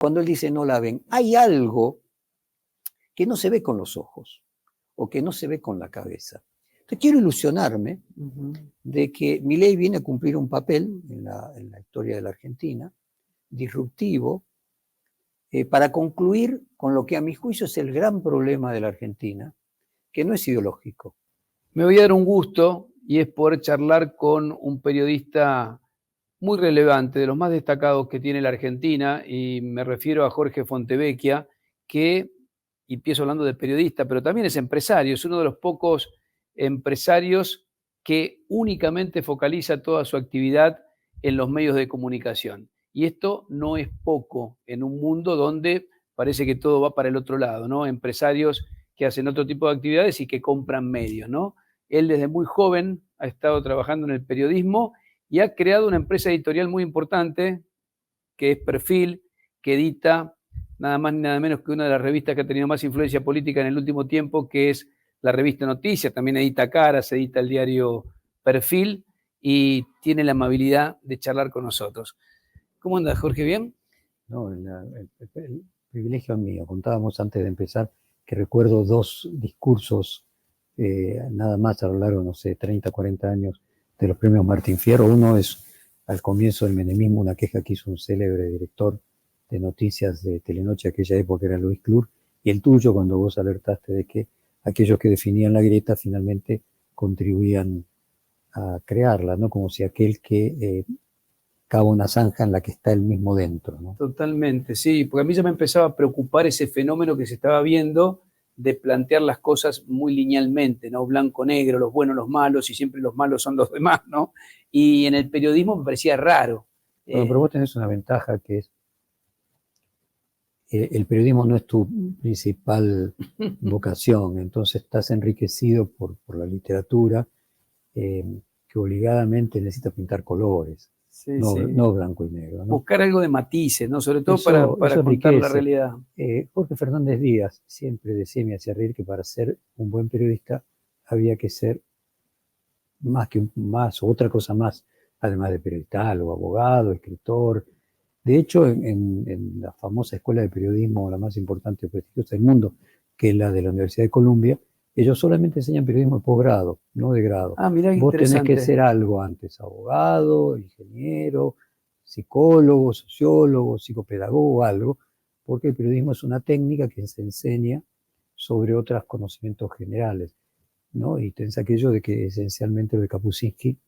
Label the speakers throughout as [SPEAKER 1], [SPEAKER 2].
[SPEAKER 1] cuando él dice no la ven, hay algo que no se ve con los ojos o que no se ve con la cabeza. Entonces quiero ilusionarme de que Milei viene a cumplir un papel en la historia de la Argentina, disruptivo, para concluir con lo que a mi juicio es el gran problema de la Argentina, que no es ideológico.
[SPEAKER 2] Me voy a dar un gusto y es poder charlar con un periodista muy relevante, de los más destacados que tiene la Argentina, y me refiero a Jorge Fontevecchia, que, y empiezo hablando de periodista, pero también es empresario, es uno de los pocos empresarios que únicamente focaliza toda su actividad en los medios de comunicación. Y esto no es poco en un mundo donde parece que todo va para el otro lado, ¿no? Empresarios que hacen otro tipo de actividades y que compran medios, ¿no? Él desde muy joven ha estado trabajando en el periodismo y ha creado una empresa editorial muy importante, que es Perfil, que edita nada más ni nada menos que una de las revistas que ha tenido más influencia política en el último tiempo, que es la revista Noticias. También edita Caras, edita el diario Perfil y tiene la amabilidad de charlar con nosotros. ¿Cómo andas, Jorge? ¿Bien?
[SPEAKER 1] No, el privilegio es mío. Contábamos antes de empezar que recuerdo 2 discursos nada más a lo largo, no sé, 30, 40 años de los premios Martín Fierro. Uno es al comienzo del menemismo, una queja que hizo un célebre director de noticias de Telenoche aquella época, era Luis Clur, y el tuyo cuando vos alertaste de que aquellos que definían la grieta finalmente contribuían a crearla, ¿no? Como si aquel que cava una zanja en la que está él mismo dentro, ¿no?
[SPEAKER 2] Totalmente, sí, porque a mí ya me empezaba a preocupar ese fenómeno que se estaba viendo de plantear las cosas muy linealmente, ¿no? Blanco-negro, los buenos, los malos, y siempre los malos son los demás, ¿no? Y en el periodismo me parecía raro.
[SPEAKER 1] Bueno, pero vos tenés una ventaja que es el periodismo no es tu principal vocación, entonces estás enriquecido por la literatura, que obligadamente necesita pintar colores,
[SPEAKER 2] Sí,
[SPEAKER 1] no,
[SPEAKER 2] sí.
[SPEAKER 1] no blanco y negro, ¿no?
[SPEAKER 2] Buscar algo de matices, ¿no? Sobre todo
[SPEAKER 1] Eso
[SPEAKER 2] para contar la realidad.
[SPEAKER 1] Jorge Fernández Díaz siempre decía, me hacía reír, que para ser un buen periodista había que ser más o otra cosa más, además de periodista, o abogado, escritor. De hecho, en la famosa escuela de periodismo, la más importante y prestigiosa del mundo, que es la de la Universidad de Columbia, ellos solamente enseñan periodismo de posgrado, no de grado.
[SPEAKER 2] Ah, mirá,
[SPEAKER 1] Vos tenés que
[SPEAKER 2] interesante.
[SPEAKER 1] ser algo antes, abogado, ingeniero, psicólogo, sociólogo, psicopedagogo, algo, porque el periodismo es una técnica que se enseña sobre otros conocimientos generales, ¿no? Y tenés aquello de que esencialmente lo de Kapuscinski,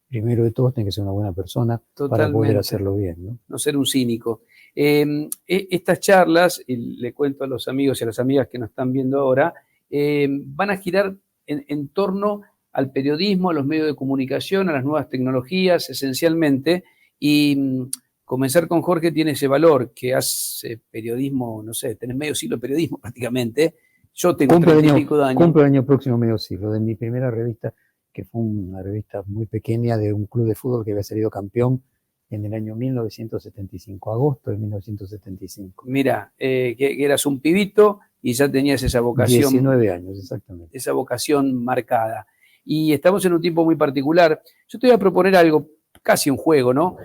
[SPEAKER 1] primero de todo, tenés que ser una buena persona para poder
[SPEAKER 2] Totalmente.
[SPEAKER 1] hacerlo bien, ¿no?
[SPEAKER 2] No ser un cínico. Estas charlas, y le cuento a los amigos y a las amigas que nos están viendo ahora, van a girar en torno al periodismo, a los medios de comunicación, a las nuevas tecnologías, esencialmente, y comenzar con Jorge tiene ese valor, que hace periodismo, no sé, tenés medio siglo de periodismo prácticamente. Yo tengo 30 y pico de años.
[SPEAKER 1] Cumplo el año próximo medio siglo, de mi primera revista, que fue una revista muy pequeña de un club de fútbol que había salido campeón en el año 1975, agosto de 1975.
[SPEAKER 2] Mira, que eras un pibito y ya tenías esa vocación.
[SPEAKER 1] 19 años, exactamente.
[SPEAKER 2] Esa vocación marcada. Y estamos en un tiempo muy particular. Yo te voy a proponer algo, casi un juego, ¿no?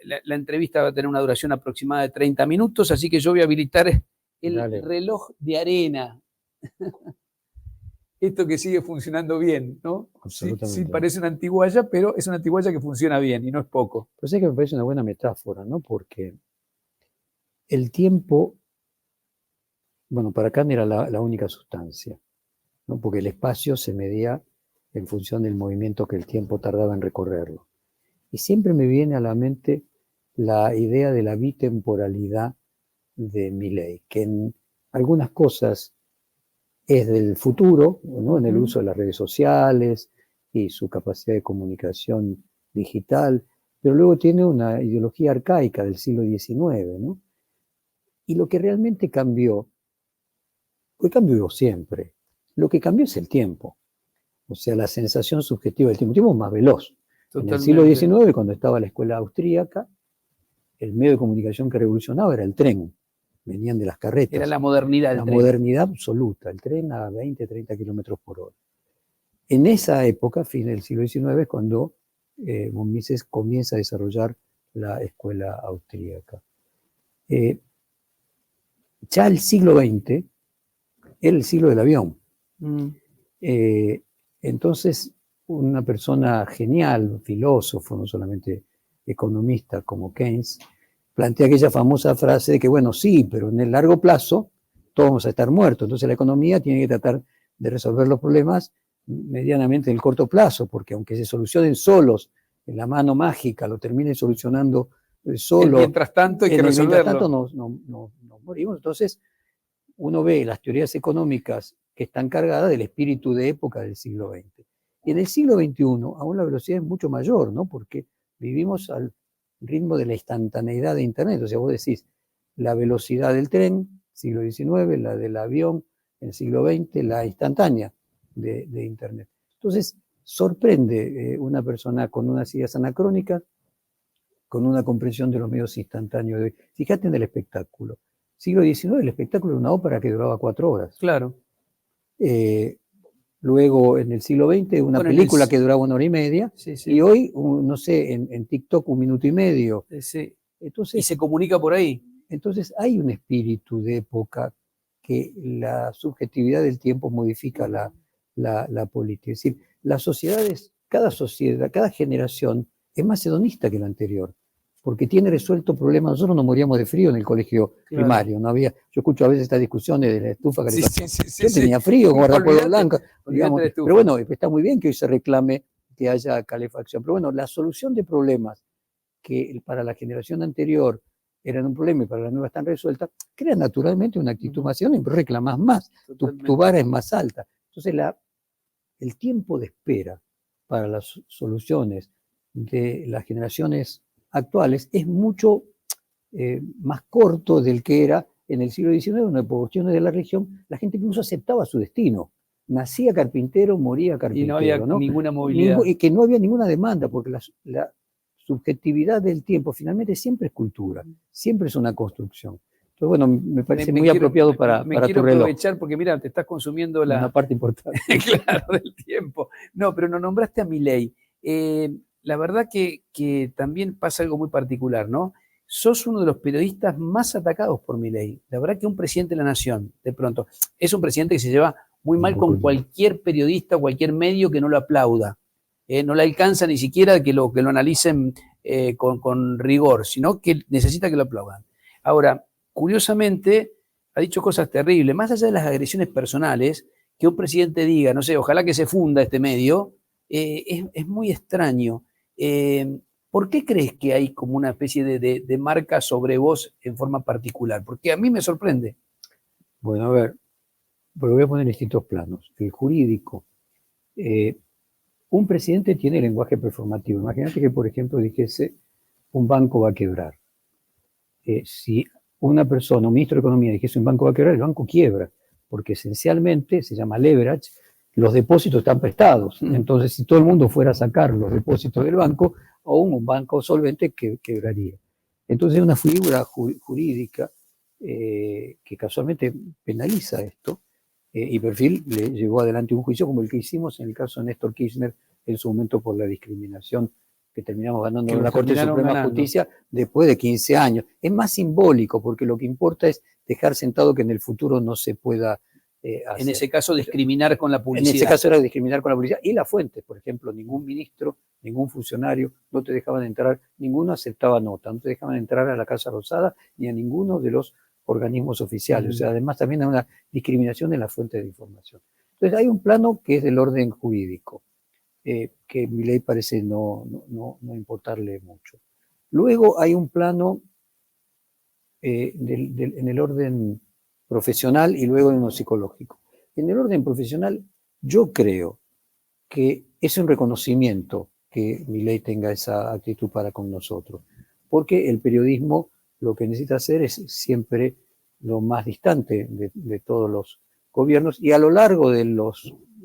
[SPEAKER 2] La entrevista va a tener una duración aproximada de 30 minutos, así que yo voy a habilitar el reloj de arena. Esto que sigue funcionando bien, ¿no? Sí, parece una antiguaya, pero es una antiguaya que funciona bien y no es poco.
[SPEAKER 1] Pues es que me parece una buena metáfora, ¿no? Porque el tiempo, bueno, para Kant era la única sustancia, ¿no? Porque el espacio se medía en función del movimiento que el tiempo tardaba en recorrerlo. Y siempre me viene a la mente la idea de la bitemporalidad de Milei, que en algunas cosas es del futuro, ¿no? En el uso de las redes sociales y su capacidad de comunicación digital, pero luego tiene una ideología arcaica del siglo XIX, ¿no? Y lo que realmente cambió, pues cambió siempre, lo que cambió es el tiempo, o sea, la sensación subjetiva del tiempo. El tiempo es más veloz. Totalmente. En el siglo XIX, cuando estaba la escuela austríaca, el medio de comunicación que revolucionaba era el tren. Venían de las carretas.
[SPEAKER 2] Era la modernidad del
[SPEAKER 1] tren.
[SPEAKER 2] La
[SPEAKER 1] modernidad absoluta, el tren a 20, 30 kilómetros por hora. En esa época, fin del siglo XIX, es cuando von Mises comienza a desarrollar la escuela austríaca. Ya el siglo XX era el siglo del avión. Entonces, una persona genial, filósofo, no solamente economista como Keynes, plantea aquella famosa frase de que, bueno, sí, pero en el largo plazo todos vamos a estar muertos. Entonces la economía tiene que tratar de resolver los problemas medianamente en el corto plazo, porque aunque se solucionen solos, en la mano mágica lo termine solucionando solo.
[SPEAKER 2] Mientras tanto hay que resolverlo.
[SPEAKER 1] Mientras tanto nos morimos. Entonces uno ve las teorías económicas que están cargadas del espíritu de época del siglo XX. Y en el siglo XXI aún la velocidad es mucho mayor, ¿no? Porque vivimos al ritmo de la instantaneidad de Internet. O sea, vos decís, la velocidad del tren, siglo XIX, la del avión, en el siglo XX, la instantánea de Internet. Entonces, sorprende una persona con unas ideas anacrónicas, con una comprensión de los medios instantáneos de hoy. Fíjate en el espectáculo. Siglo XIX, el espectáculo era una ópera que duraba 4 horas.
[SPEAKER 2] Claro.
[SPEAKER 1] Luego, en el siglo XX, una película que duraba 1 hora y media.
[SPEAKER 2] Sí, sí.
[SPEAKER 1] Y hoy, no sé, en TikTok 1 minuto y medio.
[SPEAKER 2] Sí.
[SPEAKER 1] Entonces,
[SPEAKER 2] y se comunica por ahí.
[SPEAKER 1] Entonces, hay un espíritu de época que la subjetividad del tiempo modifica la política. Es decir, las sociedades, cada generación es más hedonista que la anterior, porque tiene resuelto problemas. Nosotros nos moríamos de frío en el colegio primario, no había. Yo escucho a veces estas discusiones de la estufa calefacción. Yo tenía frío con guardapolvo blanco, digamos, pero bueno, está muy bien que hoy se reclame que haya calefacción. Pero bueno, la solución de problemas que para la generación anterior eran un problema y para la nueva están resueltas, crea naturalmente una actitud más y reclamas más, tu vara es más alta. Entonces el tiempo de espera para las soluciones de las generaciones actuales es mucho más corto del que era en el siglo XIX, donde por cuestiones de la región la gente incluso aceptaba su destino. Nacía carpintero, moría carpintero. Y
[SPEAKER 2] no había ninguna movilidad.
[SPEAKER 1] Y que no había ninguna demanda, porque la subjetividad del tiempo finalmente siempre es cultura, siempre es una construcción. Entonces, bueno, me parece muy apropiado para tu reloj.
[SPEAKER 2] Me quiero aprovechar porque, mira, te estás consumiendo
[SPEAKER 1] una parte importante.
[SPEAKER 2] Claro, del tiempo. No, pero no nombraste a Milei. La verdad que también pasa algo muy particular, ¿no? Sos uno de los periodistas más atacados por Milei. La verdad que un presidente de la nación, de pronto, es un presidente que se lleva muy mal con cualquier periodista, cualquier medio que no lo aplauda. No le alcanza ni siquiera que lo analicen con rigor, sino que necesita que lo aplaudan. Ahora, curiosamente, ha dicho cosas terribles, más allá de las agresiones personales, que un presidente diga, no sé, ojalá que se funda este medio, es muy extraño. ¿Por qué crees que hay como una especie de marca sobre vos en forma particular? Porque a mí me sorprende.
[SPEAKER 1] Bueno, a ver, pero voy a poner distintos planos. El jurídico. Un presidente tiene lenguaje performativo. Imagínate que, por ejemplo, dijese, un banco va a quebrar. Si una persona, un ministro de Economía, dijese un banco va a quebrar, el banco quiebra, porque esencialmente se llama leverage, los depósitos están prestados. Entonces, si todo el mundo fuera a sacar los depósitos del banco, aún un banco solvente quebraría. Entonces, es una figura jurídica que casualmente penaliza esto, y Perfil le llevó adelante un juicio como el que hicimos en el caso de Néstor Kirchner en su momento por la discriminación que terminamos ganando en la Corte Suprema de Justicia después de 15 años. Es más simbólico porque lo que importa es dejar sentado que en el futuro no se pueda hacer.
[SPEAKER 2] En ese caso, discriminar con la publicidad.
[SPEAKER 1] En ese caso era discriminar con la publicidad y la fuente. Por ejemplo, ningún ministro, ningún funcionario, no te dejaban entrar, ninguno aceptaba nota, no te dejaban entrar a la Casa Rosada ni a ninguno de los organismos oficiales. O sea, además también hay una discriminación en la fuente de información. Entonces hay un plano que es del orden jurídico, que Milei parece no importarle mucho. Luego hay un plano en el orden profesional y luego en lo psicológico. En el orden profesional, yo creo que es un reconocimiento que Milei tenga esa actitud para con nosotros, porque el periodismo lo que necesita hacer es siempre lo más distante de todos los gobiernos, y a lo largo de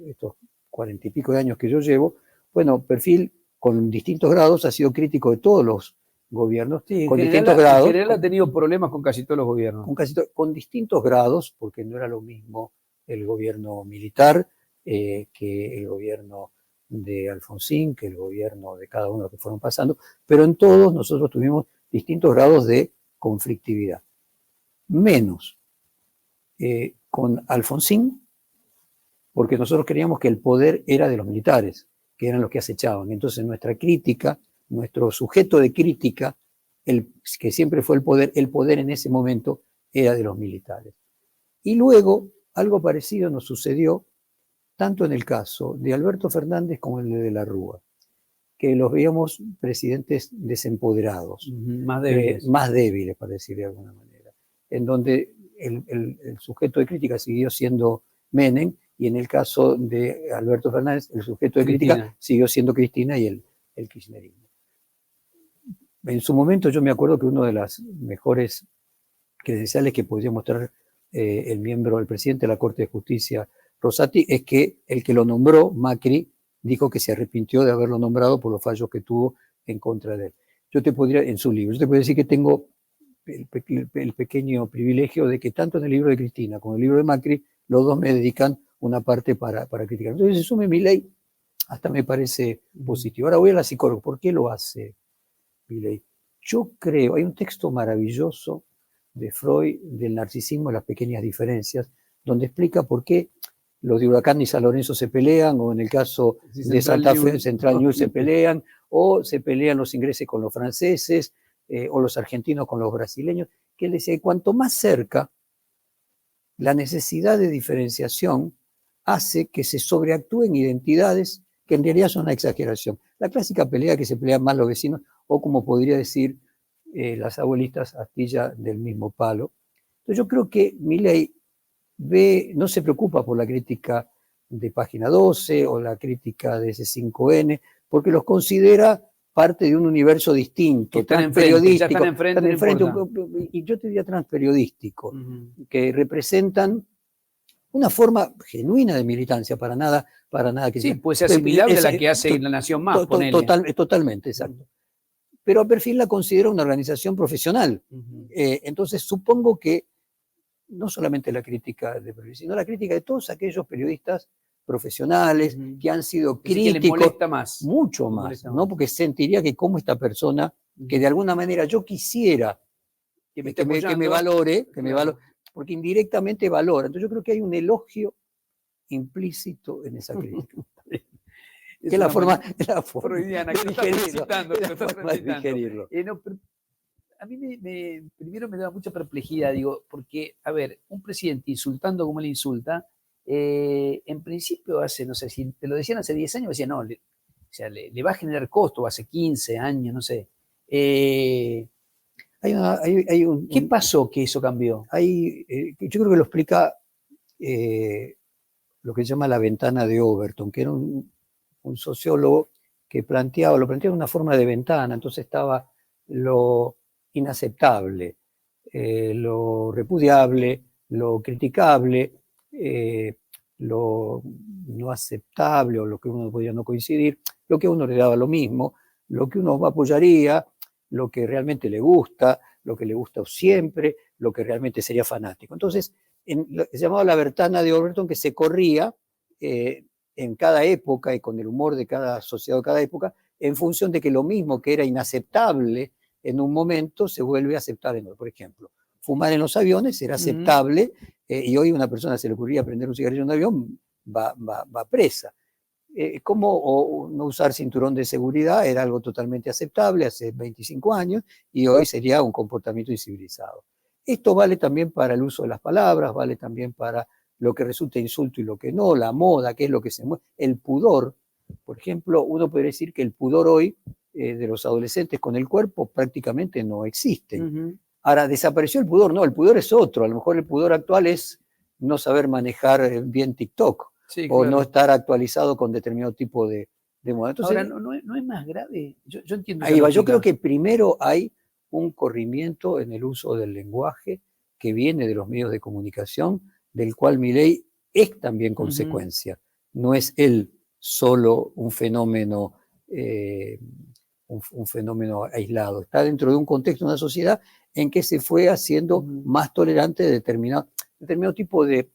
[SPEAKER 1] estos 40 y pico de años que yo llevo, bueno, Perfil con distintos grados ha sido crítico de todos los gobiernos,
[SPEAKER 2] sí,
[SPEAKER 1] con distintos grados.
[SPEAKER 2] En general ha tenido problemas con casi todos los gobiernos.
[SPEAKER 1] Con distintos grados, porque no era lo mismo el gobierno militar que el gobierno de Alfonsín, que el gobierno de cada uno que fueron pasando, pero en todos nosotros tuvimos distintos grados de conflictividad. menos con Alfonsín, porque nosotros creíamos que el poder era de los militares, que eran los que acechaban. Entonces nuestra crítica, nuestro sujeto de crítica, que siempre fue el poder en ese momento era de los militares. Y luego algo parecido nos sucedió tanto en el caso de Alberto Fernández como en el de la Rúa, que los veíamos presidentes desempoderados, más débiles, para decir de alguna manera, en donde el sujeto de crítica siguió siendo Menem, y en el caso de Alberto Fernández, el sujeto de crítica siguió siendo Cristina y el kirchnerismo. En su momento yo me acuerdo que una de las mejores credenciales que podría mostrar el presidente de la Corte de Justicia, Rosati, es que el que lo nombró, Macri, dijo que se arrepintió de haberlo nombrado por los fallos que tuvo en contra de él. Yo te podría, en su libro, yo te podría decir que tengo el pequeño privilegio de que tanto en el libro de Cristina como en el libro de Macri, los dos me dedican una parte para criticar. Entonces, se sume Milei, hasta me parece positivo. Ahora voy a la psicóloga. ¿Por qué lo hace Milei? Yo creo, hay un texto maravilloso de Freud del narcisismo y las pequeñas diferencias, donde explica por qué los de Huracán y San Lorenzo se pelean, o en el caso de Santa Fe, Central News se pelean, o se pelean los ingleses con los franceses, o los argentinos con los brasileños, que él decía que cuanto más cerca, la necesidad de diferenciación hace que se sobreactúen identidades que en realidad son una exageración. La clásica pelea que se pelean más los vecinos, o como podría decir las abuelitas, astilla del mismo palo. Entonces yo creo que Milei no se preocupa por la crítica de Página 12 o la crítica de C5N, porque los considera parte de un universo distinto, transperiodístico, y yo te diría transperiodístico, que representan una forma genuina de militancia, para nada que
[SPEAKER 2] sí, puede ser asimilable a la que hace La Nación Más.
[SPEAKER 1] Totalmente, exacto. Pero a Perfil la considera una organización profesional. Entonces supongo que no solamente la crítica de Perfil, sino la crítica de todos aquellos periodistas profesionales que han sido críticos,
[SPEAKER 2] que le molesta más,
[SPEAKER 1] mucho más, ¿no? Porque sentiría que como esta persona, que de alguna manera yo quisiera que me valore, porque indirectamente valora. Entonces yo creo que hay un elogio implícito en esa crítica. Es la forma
[SPEAKER 2] freudiana que
[SPEAKER 1] de digerirlo.
[SPEAKER 2] A mí primero me da mucha perplejidad, digo, porque, a ver, un presidente insultando como él insulta, en principio no sé, si te lo decían hace 10 años, decían, no, le va a generar costo, hace 15 años, no sé. ¿Qué pasó que eso cambió?
[SPEAKER 1] Yo creo que lo explica lo que se llama la ventana de Overton, que era un sociólogo que lo planteaba de una forma de ventana. Entonces estaba lo inaceptable, lo repudiable, lo criticable, lo no aceptable, o lo que uno podía no coincidir, lo que a uno le daba lo mismo, lo que uno apoyaría, lo que realmente le gusta, lo que le gusta siempre, lo que realmente sería fanático. Entonces, se llamaba la ventana de Overton, que se corría en cada época y con el humor de cada sociedad de cada época, en función de que lo mismo que era inaceptable en un momento se vuelve a aceptar en otro. Por ejemplo, fumar en los aviones era aceptable, y hoy a una persona se le ocurría prender un cigarrillo en un avión, va presa. Como no usar cinturón de seguridad era algo totalmente aceptable hace 25 años, y hoy sería un comportamiento incivilizado. Esto vale también para el uso de las palabras, vale también para lo que resulta insulto y lo que no, la moda, qué es lo que se mueve, el pudor. Por ejemplo, uno podría decir que el pudor hoy de los adolescentes con el cuerpo prácticamente no existe. Ahora, desapareció el pudor, no, el pudor es otro. A lo mejor el pudor actual es no saber manejar bien TikTok, sí, o claro, no estar actualizado con determinado tipo de moda. Entonces,
[SPEAKER 2] ahora, ¿no es más grave? Yo entiendo.
[SPEAKER 1] Ahí va, yo creo que primero hay un corrimiento en el uso del lenguaje que viene de los medios de comunicación, del cual Milei es también consecuencia. No es él solo un fenómeno, un fenómeno aislado. Está dentro de un contexto, de una sociedad en que se fue haciendo más tolerante de determinado tipo de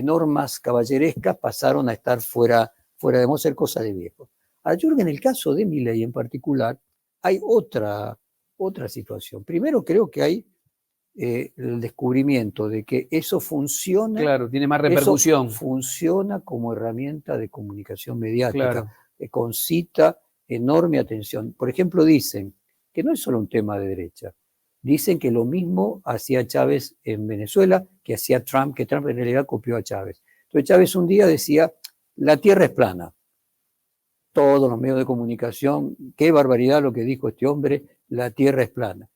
[SPEAKER 1] normas caballerescas, pasaron a estar fuera de moda, ser cosa de viejos. Ahora, yo creo que en el caso de Milei en particular hay otra situación. Primero, creo que hay el descubrimiento de que eso funciona.
[SPEAKER 2] Claro, tiene más repercusión.
[SPEAKER 1] Eso funciona como herramienta de comunicación mediática,
[SPEAKER 2] Claro.
[SPEAKER 1] concita enorme atención. Por ejemplo, dicen que no es solo un tema de derecha. Dicen que lo mismo hacía Chávez en Venezuela que hacía Trump, que Trump en realidad copió a Chávez. Entonces Chávez un día decía, la tierra es plana. Todos los medios de comunicación, qué barbaridad lo que dijo este hombre, la tierra es plana.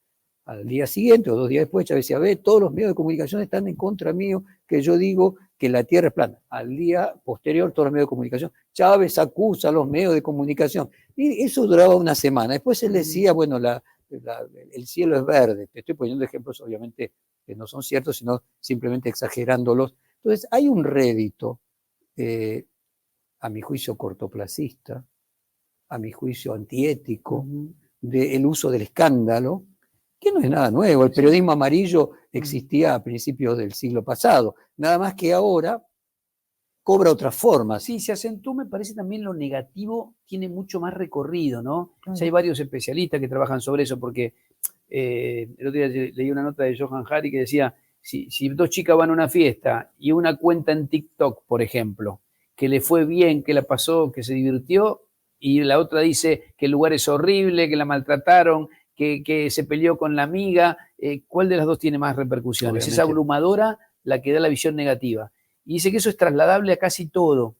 [SPEAKER 1] Al día siguiente o 2 días después, Chávez decía, ve, todos los medios de comunicación están en contra mío, que yo digo que la tierra es plana. Al día posterior, todos los medios de comunicación, Chávez acusa a los medios de comunicación. Y eso duraba una semana. Después él decía, bueno, el cielo es verde. Te estoy poniendo ejemplos, obviamente, que no son ciertos, sino simplemente exagerándolos. Entonces, hay un rédito, a mi juicio cortoplacista, a mi juicio antiético, del uso del escándalo, que no es nada nuevo. El periodismo amarillo existía a principios del siglo pasado, nada más que ahora cobra otras formas.
[SPEAKER 2] Sí, se acentúa, me parece también lo negativo tiene mucho más recorrido, ¿no? O sea, hay varios especialistas que trabajan sobre eso, porque el otro día leí una nota de Johan Hari que decía, si 2 chicas van a una fiesta y una cuenta en TikTok, por ejemplo, que le fue bien, que la pasó, que se divirtió, y la otra dice que el lugar es horrible, que la maltrataron, que se peleó con la amiga, ¿cuál de las dos tiene más repercusiones?
[SPEAKER 1] Obviamente.
[SPEAKER 2] Es abrumadora la que da la visión negativa. Y dice que eso es trasladable a casi todo,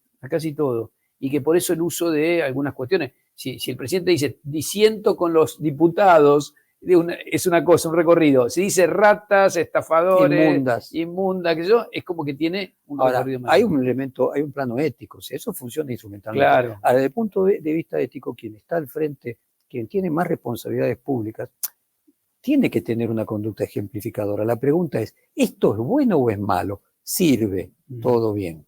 [SPEAKER 2] y que por eso el uso de algunas cuestiones. Si el presidente dice, disiento con los diputados, es una cosa, un recorrido. Si dice ratas, estafadores, inmundas, que yo, es como que tiene un recorrido más.
[SPEAKER 1] Hay un elemento, hay un plano ético, si eso funciona instrumentalmente.
[SPEAKER 2] Claro.
[SPEAKER 1] Ahora, desde el punto de vista ético, quien está al frente, quien tiene más responsabilidades públicas, tiene que tener una conducta ejemplificadora. La pregunta es, ¿esto es bueno o es malo? Sirve, todo bien.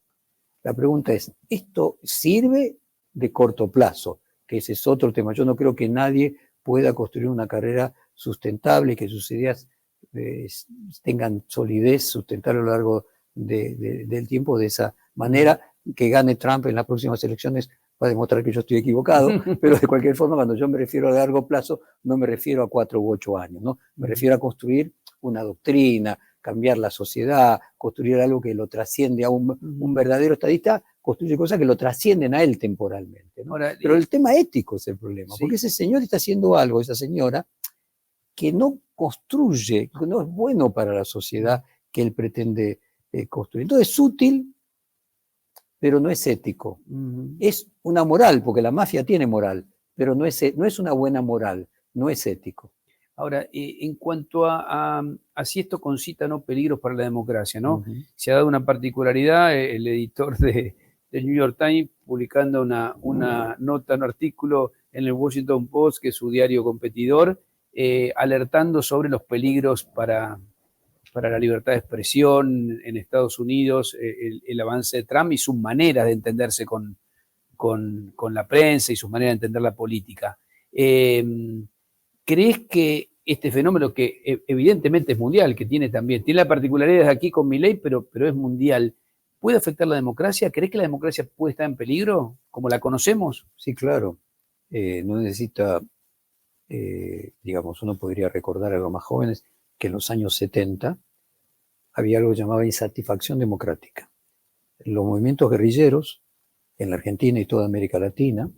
[SPEAKER 1] La pregunta es, ¿esto sirve de corto plazo? Que ese es otro tema. Yo no creo que nadie pueda construir una carrera sustentable, que sus ideas tengan solidez sustentable a lo largo del tiempo de esa manera. Que gane Trump en las próximas elecciones va a demostrar que yo estoy equivocado, pero de cualquier forma, cuando yo me refiero a largo plazo, no me refiero a 4 u 8 años, ¿no? Me refiero a construir una doctrina, cambiar la sociedad, construir algo que lo trasciende a un verdadero estadista, construye cosas que lo trascienden a él temporalmente, ¿no?
[SPEAKER 2] Ahora,
[SPEAKER 1] pero el tema ético es el problema, porque ese señor está haciendo algo, esa señora, que no construye, que no es bueno para la sociedad que él pretende construir. Entonces es útil, pero no es ético. Es una moral, porque la mafia tiene moral, pero no es una buena moral, no es ético.
[SPEAKER 2] Ahora, en cuanto a si esto concita no peligros para la democracia, ¿no? Se ha dado una particularidad, el editor del New York Times, publicando una nota, un artículo en el Washington Post, que es su diario competidor, alertando sobre los peligros para la libertad de expresión en Estados Unidos, el avance de Trump y sus maneras de entenderse con la prensa y sus maneras de entender la política. ¿Crees que este fenómeno, que evidentemente es mundial, que tiene la particularidad de aquí con Milei, pero es mundial, puede afectar la democracia? ¿Crees que la democracia puede estar en peligro, como la conocemos?
[SPEAKER 1] Sí, claro. No necesita, digamos, uno podría recordar a los más jóvenes que en los años 70 había algo llamado insatisfacción democrática. Los movimientos guerrilleros en la Argentina y toda América Latina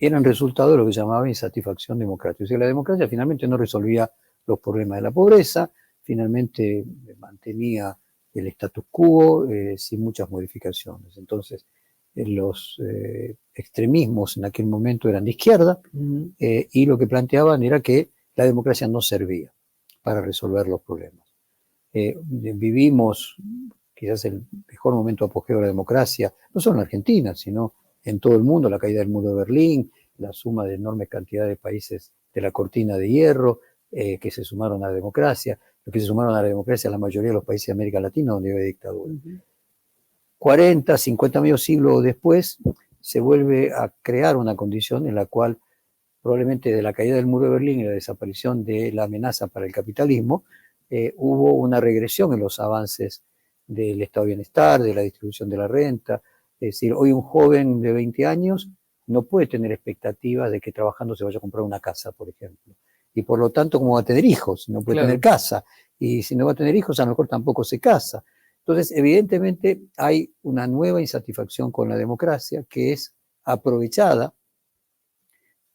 [SPEAKER 1] eran resultado de lo que se llamaba insatisfacción democrática. O sea, la democracia finalmente no resolvía los problemas de la pobreza, finalmente mantenía el status quo sin muchas modificaciones. Entonces, los extremismos en aquel momento eran de izquierda y lo que planteaban era que la democracia no servía para resolver los problemas. Vivimos quizás el mejor momento apogeo de la democracia, no solo en Argentina, sino en todo el mundo, la caída del muro de Berlín, la suma de enormes cantidades de países de la cortina de hierro que se sumaron a la democracia, los que se sumaron a la democracia, la mayoría de los países de América Latina donde había dictadura. 40, 50, medio siglo después, se vuelve a crear una condición en la cual probablemente de la caída del muro de Berlín y la desaparición de la amenaza para el capitalismo, hubo una regresión en los avances del estado de bienestar, de la distribución de la renta. Es decir, hoy un joven de 20 años no puede tener expectativas de que trabajando se vaya a comprar una casa, por ejemplo. y por lo tanto, ¿cómo va a tener hijos? No puede
[SPEAKER 2] Claro.
[SPEAKER 1] tener casa. Y si no va a tener hijos, a lo mejor tampoco se casa. Entonces, evidentemente, hay una nueva insatisfacción con la democracia que es aprovechada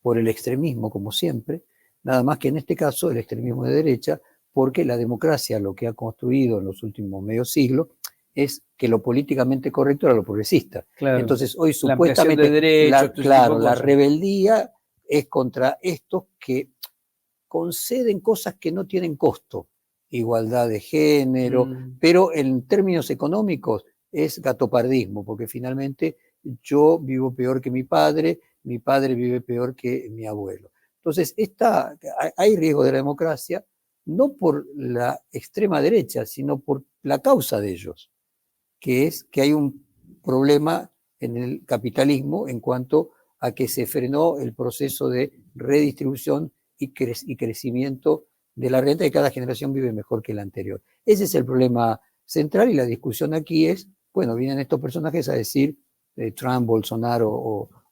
[SPEAKER 1] por el extremismo, como siempre, nada más que en este caso el extremismo de derecha, porque la democracia lo que ha construido en los últimos medio siglo es que lo políticamente correcto era lo progresista.
[SPEAKER 2] Claro.
[SPEAKER 1] Entonces, hoy
[SPEAKER 2] La ampliación
[SPEAKER 1] supuestamente,
[SPEAKER 2] de derechos, todo ese
[SPEAKER 1] claro,
[SPEAKER 2] tipo de
[SPEAKER 1] la
[SPEAKER 2] cosas.
[SPEAKER 1] rebeldía es contra estos que conceden cosas que no tienen costo, igualdad de género, pero en términos económicos es gatopardismo, porque finalmente yo vivo peor que mi padre vive peor que mi abuelo. Entonces, hay riesgo de la democracia, no por la extrema derecha, sino por la causa de ellos, que es que hay un problema en el capitalismo en cuanto a que se frenó el proceso de redistribución y crecimiento de la renta, y cada generación vive mejor que la anterior. Ese es el problema central, y la discusión aquí es, bueno, vienen estos personajes a decir Trump, Bolsonaro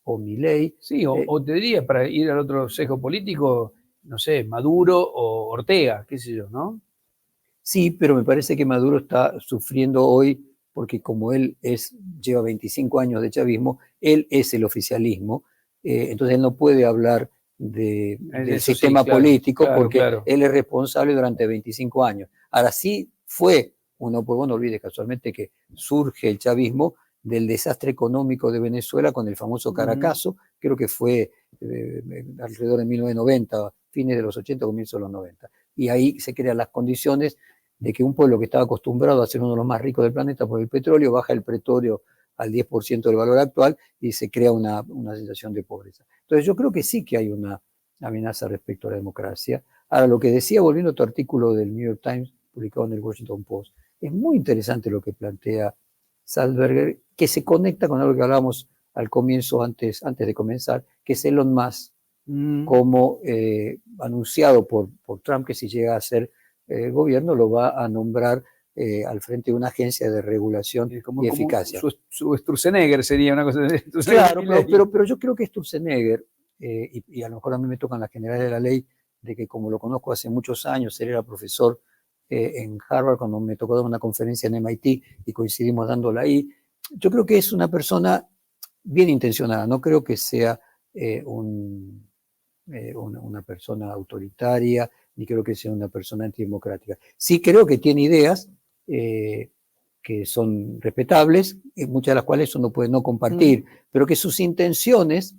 [SPEAKER 1] o Milei.
[SPEAKER 2] Sí, o te diría, para ir al otro sesgo político, no sé, Maduro o Ortega, qué sé yo, ¿no?
[SPEAKER 1] Sí, pero me parece que Maduro está sufriendo hoy porque como él lleva 25 años de chavismo, él es el oficialismo, entonces él no puede hablar del sistema político, porque él es responsable durante 25 años. Ahora sí fue, vos no olvides casualmente que surge el chavismo del desastre económico de Venezuela con el famoso Caracazo, creo que fue alrededor de 1990, fines de los 80, comienzos de los 90. Y ahí se crean las condiciones de que un pueblo que estaba acostumbrado a ser uno de los más ricos del planeta por el petróleo, baja el petróleo al 10% del valor actual y se crea una sensación de pobreza. Entonces yo creo que sí que hay una amenaza respecto a la democracia. Ahora, lo que decía, volviendo a tu artículo del New York Times, publicado en el Washington Post, es muy interesante lo que plantea Sulzberger, que se conecta con algo que hablábamos al comienzo, antes de comenzar, que es Elon Musk, como anunciado por Trump, que si llega a ser el gobierno lo va a nombrar al frente de una agencia de regulación y eficacia.
[SPEAKER 2] Su Sturzenegger sería una cosa de...
[SPEAKER 1] Claro, pero yo creo que Sturzenegger, y a lo mejor a mí me tocan las generales de la ley, de que como lo conozco hace muchos años, él era profesor en Harvard cuando me tocó dar una conferencia en MIT y coincidimos dándola ahí. Yo creo que es una persona bien intencionada, no creo que sea una persona autoritaria, ni creo que sea una persona antidemocrática. Sí creo que tiene ideas que son respetables, muchas de las cuales uno puede no compartir, pero que sus intenciones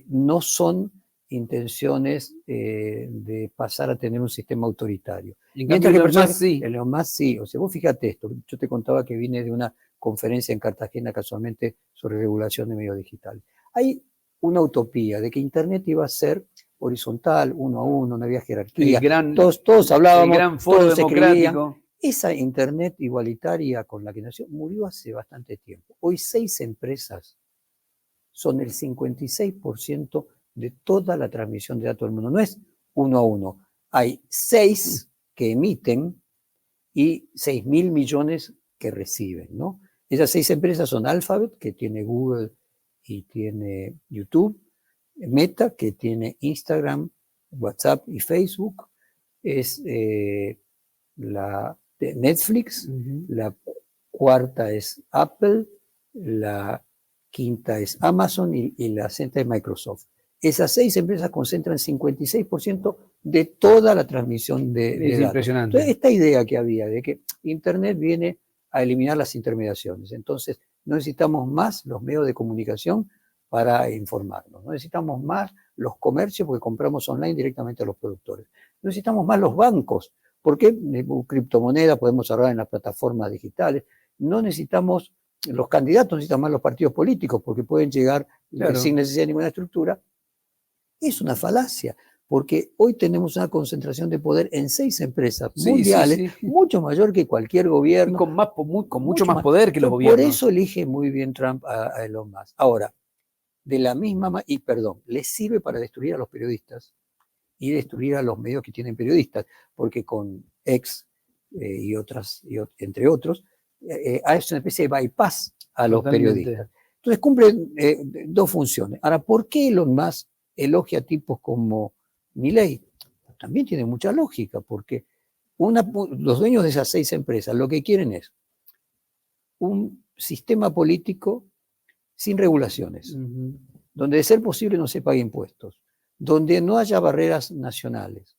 [SPEAKER 1] no son intenciones de pasar a tener un sistema autoritario.
[SPEAKER 2] Mientras que
[SPEAKER 1] Elon Musk sí. O sea, vos fíjate esto, yo te contaba que vine de una conferencia en Cartagena casualmente sobre regulación de medios digitales. Hay una utopía de que Internet iba a ser horizontal, uno a uno, no había jerarquía. Todos hablábamos,
[SPEAKER 2] el gran foro
[SPEAKER 1] todos
[SPEAKER 2] democrático.
[SPEAKER 1] Se esa Internet igualitaria con la que nació murió hace bastante tiempo. Hoy 6 empresas son el 56% de toda la transmisión de datos del mundo. No es uno a uno. Hay 6 que emiten y 6.000 millones que reciben, ¿no? Esas 6 empresas son Alphabet, que tiene Google y tiene YouTube, Meta, que tiene Instagram, WhatsApp y Facebook, es la de Netflix, la cuarta es Apple, la quinta es Amazon y la sexta es Microsoft. Esas 6 empresas concentran 56% de toda la transmisión de datos.
[SPEAKER 2] Impresionante.
[SPEAKER 1] Entonces, esta idea que había de que Internet viene a eliminar las intermediaciones, entonces no necesitamos más los medios de comunicación para informarnos, no necesitamos más los comercios porque compramos online directamente a los productores, no necesitamos más los bancos porque criptomonedas podemos ahorrar en las plataformas digitales, no necesitamos los candidatos, necesitan más los partidos políticos porque pueden llegar sin necesidad de ninguna estructura. Es una falacia, porque hoy tenemos una concentración de poder en 6 empresas mundiales, mucho mayor que cualquier gobierno.
[SPEAKER 2] Y con mucho más poder que los gobiernos.
[SPEAKER 1] Por eso elige muy bien Trump a Elon Musk. Ahora, de la misma manera, y perdón, le sirve para destruir a los periodistas y destruir a los medios que tienen periodistas, porque con X entre otros, es una especie de bypass a los periodistas. Entonces cumplen 2 funciones. Ahora, ¿por qué Elon Musk elogia a tipos como Milei? también tiene mucha lógica, porque los dueños de esas 6 empresas lo que quieren es un sistema político sin regulaciones, donde de ser posible no se pague impuestos, donde no haya barreras nacionales,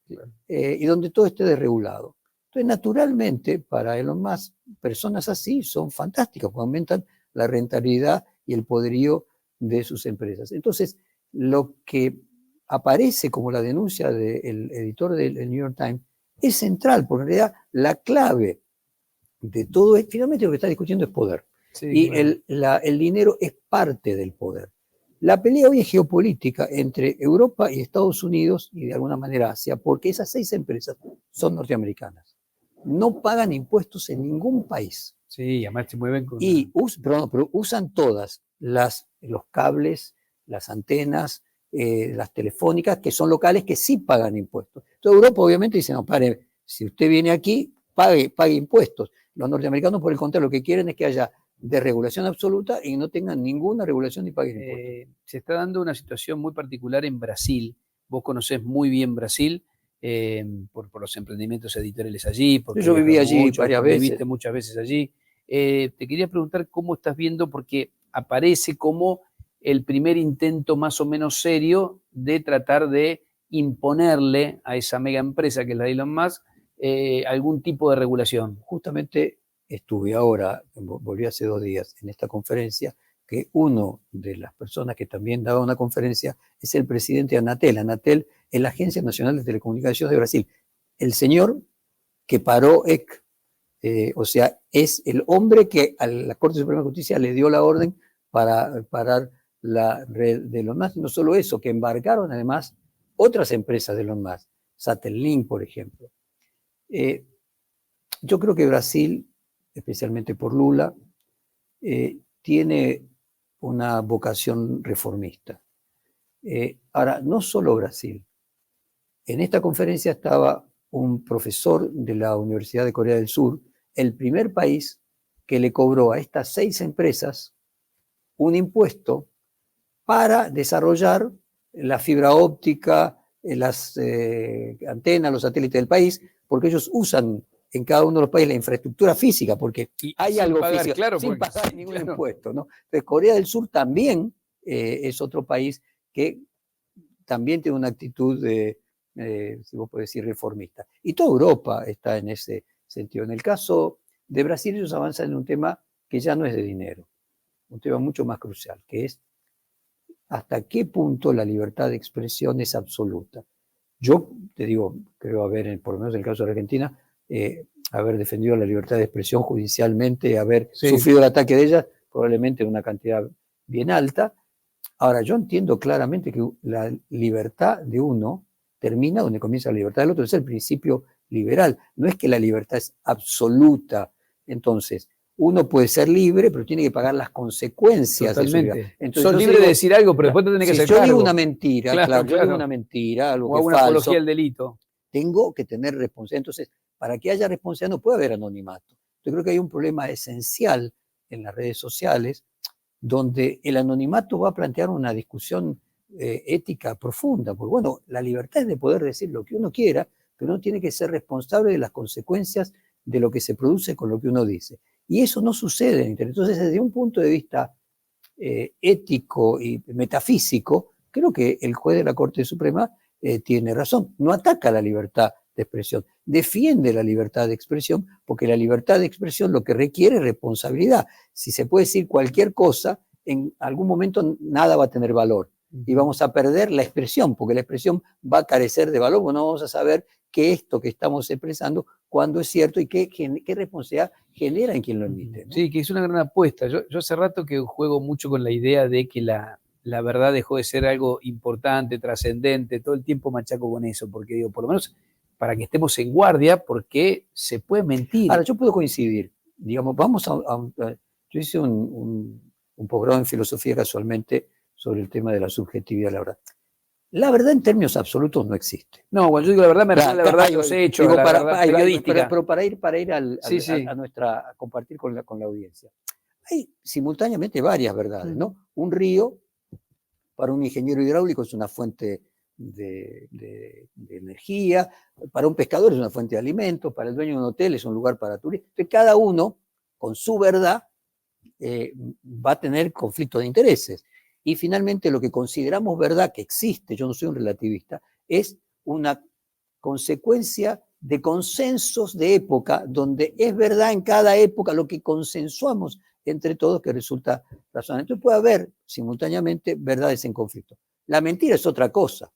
[SPEAKER 1] y donde todo esté desregulado. Entonces, naturalmente, para Elon Musk, personas así son fantásticas, porque aumentan la rentabilidad y el poderío de sus empresas. Entonces, lo que aparece como la denuncia del editor del New York Times es central, porque en realidad la clave de todo es, finalmente lo que está discutiendo es poder. Sí, y claro, el dinero es parte del poder. La pelea hoy es geopolítica entre Europa y Estados Unidos y de alguna manera Asia, porque esas 6 empresas son norteamericanas. No pagan impuestos en ningún país.
[SPEAKER 2] Sí, además se mueven con...
[SPEAKER 1] Y pero usan todas los cables, las antenas, las telefónicas, que son locales, que sí pagan impuestos. Entonces Europa obviamente dice, no, pare, si usted viene aquí, pague impuestos. Los norteamericanos, por el contrario, lo que quieren es que haya desregulación absoluta y no tengan ninguna regulación ni paguen impuestos.
[SPEAKER 2] Se está dando una situación muy particular en Brasil. Vos conocés muy bien Brasil por los emprendimientos editoriales allí. Porque
[SPEAKER 1] yo viví allí varias veces.
[SPEAKER 2] Viviste muchas veces allí. Te quería preguntar cómo estás viendo, porque aparece como el primer intento más o menos serio de tratar de imponerle a esa mega empresa que es la de Elon Musk algún tipo de regulación.
[SPEAKER 1] Justamente estuve ahora, volví hace 2 días en esta conferencia, que uno de las personas que también daba una conferencia es el presidente de Anatel. Anatel es la Agencia Nacional de Telecomunicaciones de Brasil. El señor que paró EC, o sea, es el hombre que a la Corte Suprema de Justicia le dio la orden para parar la red de Elon Musk. No solo eso, que embarcaron además otras empresas de Elon Musk, Satelink, por ejemplo. Yo creo que Brasil, especialmente por Lula, tiene una vocación reformista. Ahora, no solo Brasil. En esta conferencia estaba un profesor de la Universidad de Corea del Sur, el primer país que le cobró a estas 6 empresas un impuesto para desarrollar la fibra óptica, las antenas, los satélites del país, porque ellos usan en cada uno de los países la infraestructura física, porque hay algo físico,
[SPEAKER 2] claro,
[SPEAKER 1] sin pagar ningún impuesto, ¿no? Entonces, Corea del Sur también es otro país que también tiene una actitud, si vos podés decir, reformista. Y toda Europa está en ese sentido. En el caso de Brasil, ellos avanzan en un tema que ya no es de dinero, un tema mucho más crucial, que es hasta qué punto la libertad de expresión es absoluta. Yo te digo, creo haber, por lo menos en el caso de Argentina, haber defendido la libertad de expresión judicialmente, haber sufrido el ataque de ella, probablemente en una cantidad bien alta. Ahora, yo entiendo claramente que la libertad de uno termina donde comienza la libertad del otro, es el principio liberal, no es que la libertad es absoluta. Entonces, uno puede ser libre, pero tiene que pagar las consecuencias.
[SPEAKER 2] Totalmente. Entonces, sos libre de decir algo, pero después te tenés que hacer cargo.
[SPEAKER 1] Si yo digo una mentira, yo digo una mentira, algo que es falso. O una apología
[SPEAKER 2] del delito.
[SPEAKER 1] Tengo que tener responsabilidad. Entonces, para que haya responsabilidad no puede haber anonimato. Yo creo que hay un problema esencial en las redes sociales, donde el anonimato va a plantear una discusión ética profunda. Porque, bueno, la libertad es de poder decir lo que uno quiera, pero uno tiene que ser responsable de las consecuencias de lo que se produce con lo que uno dice. Y eso no sucede en Internet. Entonces, desde un punto de vista ético y metafísico, creo que el juez de la Corte Suprema tiene razón. No ataca la libertad de expresión, defiende la libertad de expresión, porque la libertad de expresión lo que requiere es responsabilidad. Si se puede decir cualquier cosa, en algún momento nada va a tener valor y vamos a perder la expresión, porque la expresión va a carecer de valor, no vamos a saber que esto que estamos expresando, cuándo es cierto y qué responsabilidad genera en quien lo emite, ¿no?
[SPEAKER 2] Sí, que es una gran apuesta. Yo hace rato que juego mucho con la idea de que la verdad dejó de ser algo importante, trascendente, todo el tiempo machaco con eso, porque digo, por lo menos para que estemos en guardia, porque se puede mentir.
[SPEAKER 1] Ahora, yo puedo coincidir, digamos, yo hice un posgrado en filosofía casualmente sobre el tema de la subjetividad de la verdad. La verdad en términos absolutos no existe.
[SPEAKER 2] No, cuando yo digo la verdad, me refiero a la verdad de los hechos, la verdad periodística.
[SPEAKER 1] Pero para ir a compartir con la audiencia. Hay simultáneamente varias verdades, ¿no? Un río, para un ingeniero hidráulico, es una fuente de energía, para un pescador es una fuente de alimentos, para el dueño de un hotel es un lugar para turistas. Entonces, cada uno, con su verdad, va a tener conflicto de intereses. Y finalmente lo que consideramos verdad, que existe, yo no soy un relativista, es una consecuencia de consensos de época, donde es verdad en cada época lo que consensuamos entre todos que resulta razonable. Entonces puede haber simultáneamente verdades en conflicto. La mentira es otra cosa.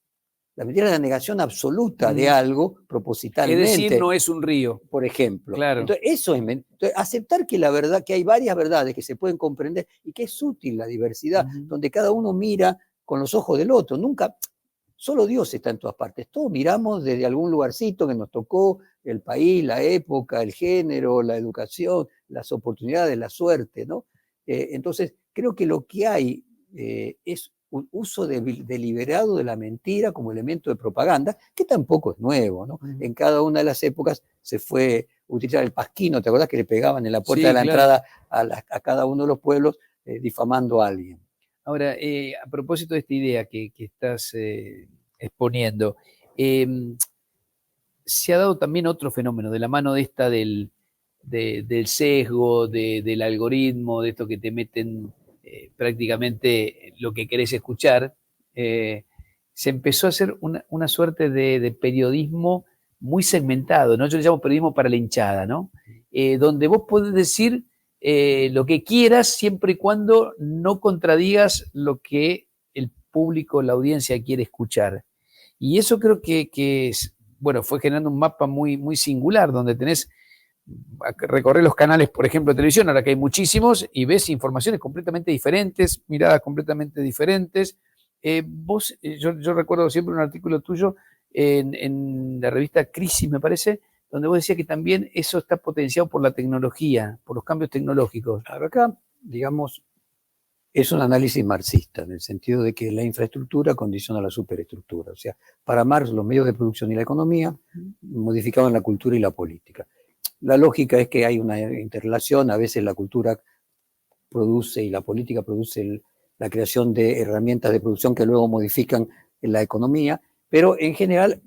[SPEAKER 1] La mentira es la negación absoluta de algo propositalmente.
[SPEAKER 2] Es decir, no es un río.
[SPEAKER 1] Por ejemplo.
[SPEAKER 2] Claro.
[SPEAKER 1] Entonces, eso es entonces, aceptar que la verdad, que hay varias verdades que se pueden comprender y que es útil la diversidad, donde cada uno mira con los ojos del otro. Nunca, solo Dios está en todas partes. Todos miramos desde algún lugarcito que nos tocó, el país, la época, el género, la educación, las oportunidades, la suerte, ¿no? Entonces, creo que lo que hay es un uso deliberado de la mentira como elemento de propaganda, que tampoco es nuevo, ¿no? En cada una de las épocas se fue a utilizar el pasquino, ¿te acordás que le pegaban en la puerta de la entrada a cada uno de los pueblos difamando a alguien?
[SPEAKER 2] Ahora, a propósito de esta idea que estás exponiendo, se ha dado también otro fenómeno de la mano de esta del sesgo, del algoritmo, de esto que te meten prácticamente lo que querés escuchar. Se empezó a hacer una suerte de periodismo muy segmentado, ¿no? Yo le llamo periodismo para la hinchada, ¿no? Donde vos podés decir lo que quieras siempre y cuando no contradigas lo que el público, la audiencia quiere escuchar. Y eso creo que bueno, fue generando un mapa muy, muy singular, donde tenés recorrer los canales, por ejemplo, de televisión, ahora que hay muchísimos, y ves informaciones completamente diferentes, miradas completamente diferentes. Yo recuerdo siempre un artículo tuyo en la revista Crisis, me parece, donde vos decías que también eso está potenciado por la tecnología, por los cambios tecnológicos.
[SPEAKER 1] Claro, acá, digamos, es un análisis marxista, en el sentido de que la infraestructura condiciona la superestructura. O sea, para Marx los medios de producción y la economía modificaban la cultura y la política. La lógica es que hay una interrelación, a veces la cultura produce y la política produce la creación de herramientas de producción que luego modifican la economía, pero en general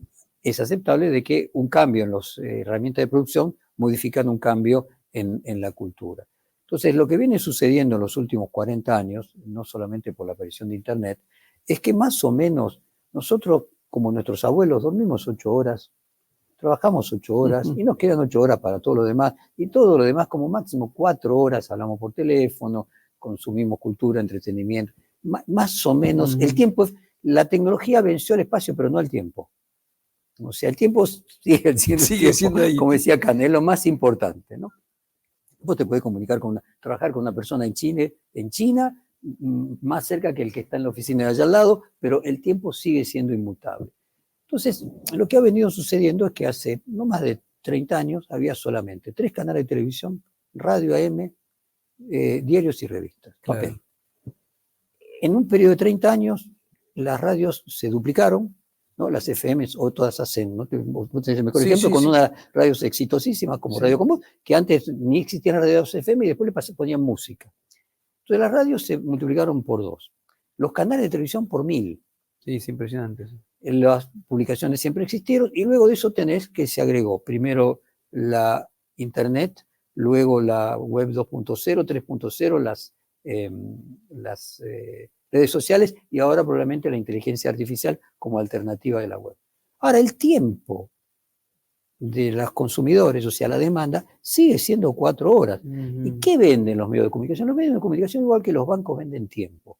[SPEAKER 1] es aceptable de que un cambio en las herramientas de producción modifican un cambio en la cultura. Entonces, lo que viene sucediendo en los últimos 40 años, no solamente por la aparición de Internet, es que más o menos nosotros, como nuestros abuelos, dormimos 8 horas, trabajamos 8 horas y nos quedan 8 horas para todo lo demás. Y todo lo demás, como máximo 4 horas, hablamos por teléfono, consumimos cultura, entretenimiento. Más o menos, el tiempo, la tecnología venció el espacio, pero no el tiempo. O sea, el tiempo sigue siendo ahí. Como decía Canet, lo más importante, ¿no? Vos te podés comunicar trabajar con una persona en China, más cerca que el que está en la oficina de allá al lado, pero el tiempo sigue siendo inmutable. Entonces, lo que ha venido sucediendo es que hace no más de 30 años había solamente 3 canales de televisión, radio AM, diarios y revistas, papel. Claro. En un periodo de 30 años, las radios se duplicaron, ¿no? Las FMs o todas hacen, ¿no? Vos tenés el mejor ejemplo con unas radios exitosísimas como Radio Común, que antes ni existían radios FM y después le ponían música. Entonces las radios se multiplicaron por 2. Los canales de televisión por 1000.
[SPEAKER 2] Sí, es impresionante.
[SPEAKER 1] Las publicaciones siempre existieron y luego de eso tenés que se agregó primero la Internet, luego la web 2.0, 3.0, las redes sociales y ahora probablemente la inteligencia artificial como alternativa de la web. Ahora, el tiempo de los consumidores, o sea, la demanda, sigue siendo 4 horas. ¿Y qué venden los medios de comunicación? Los medios de comunicación, igual que los bancos, venden tiempo.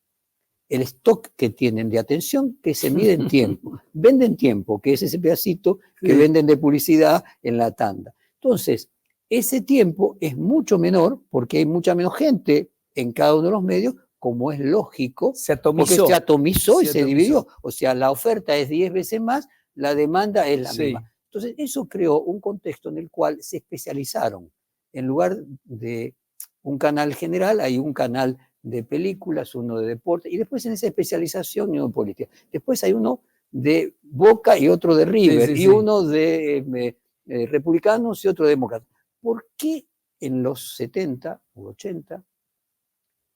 [SPEAKER 1] El stock que tienen de atención que se mide en tiempo. Venden tiempo, que es ese pedacito que venden de publicidad en la tanda. Entonces, ese tiempo es mucho menor porque hay mucha menos gente en cada uno de los medios, como es lógico,
[SPEAKER 2] se atomizó.
[SPEAKER 1] Porque se atomizó y se dividió. O sea, la oferta es 10 veces más, la demanda es la misma. Entonces, eso creó un contexto en el cual se especializaron. En lugar de un canal general, hay un canal de películas, uno de deporte, y después en esa especialización uno de política. Después hay uno de Boca y otro de River, y uno de republicanos y otro de demócratas. ¿Por qué en los 70 u 80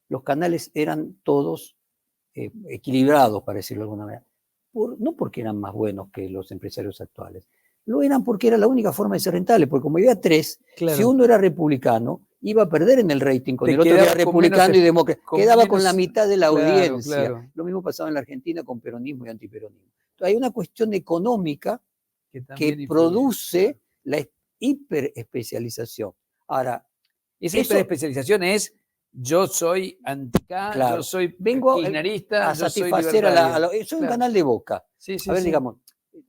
[SPEAKER 1] los canales eran todos equilibrados, para decirlo de alguna manera? no porque eran más buenos que los empresarios actuales, lo eran porque era la única forma de ser rentable, porque como había tres,
[SPEAKER 2] Claro.
[SPEAKER 1] si uno era republicano, iba a perder en el rating con
[SPEAKER 2] Te
[SPEAKER 1] el otro que era
[SPEAKER 2] quedaba con
[SPEAKER 1] republicano
[SPEAKER 2] menos-
[SPEAKER 1] y demócrata.
[SPEAKER 2] con
[SPEAKER 1] Quedaba
[SPEAKER 2] menos-
[SPEAKER 1] con la mitad de la
[SPEAKER 2] claro,
[SPEAKER 1] audiencia.
[SPEAKER 2] claro.
[SPEAKER 1] Lo mismo pasaba en la Argentina con peronismo y antiperonismo. Entonces, hay una cuestión económica
[SPEAKER 2] que
[SPEAKER 1] que
[SPEAKER 2] también influye.
[SPEAKER 1] produce la hiperespecialización. Ahora,
[SPEAKER 2] Esa
[SPEAKER 1] eso,
[SPEAKER 2] hiperespecialización es: yo soy anti-K,
[SPEAKER 1] claro,
[SPEAKER 2] yo soy
[SPEAKER 1] vengo
[SPEAKER 2] kirchnerista,
[SPEAKER 1] a
[SPEAKER 2] yo soy
[SPEAKER 1] satisfacer
[SPEAKER 2] libertario.
[SPEAKER 1] soy un
[SPEAKER 2] Claro.
[SPEAKER 1] canal de Boca.
[SPEAKER 2] Sí, sí,
[SPEAKER 1] A ver,
[SPEAKER 2] sí.
[SPEAKER 1] digamos,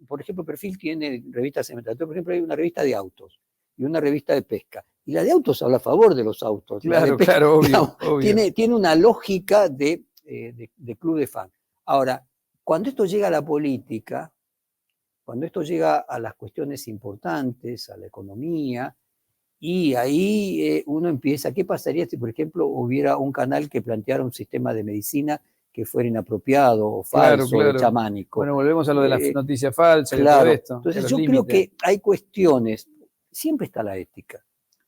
[SPEAKER 1] por ejemplo, Perfil tiene revistas semestrales. Por ejemplo, hay una revista de autos y una revista de pesca. Y la de autos habla a favor de los autos. La de
[SPEAKER 2] Claro,
[SPEAKER 1] pesca,
[SPEAKER 2] claro, obvio,
[SPEAKER 1] digamos,
[SPEAKER 2] obvio.
[SPEAKER 1] tiene una lógica de club de fan. Ahora, cuando esto llega a la política, cuando esto llega a las cuestiones importantes, a la economía, y ahí uno empieza, ¿qué pasaría si, por ejemplo, hubiera un canal que planteara un sistema de medicina que fuera inapropiado o
[SPEAKER 2] Claro,
[SPEAKER 1] falso o
[SPEAKER 2] claro.
[SPEAKER 1] chamánico?
[SPEAKER 2] Bueno, volvemos a lo de las
[SPEAKER 1] Eh,
[SPEAKER 2] noticias falsas y todo
[SPEAKER 1] Claro,
[SPEAKER 2] esto.
[SPEAKER 1] entonces
[SPEAKER 2] los
[SPEAKER 1] yo creo
[SPEAKER 2] límites.
[SPEAKER 1] que hay cuestiones, siempre está la ética.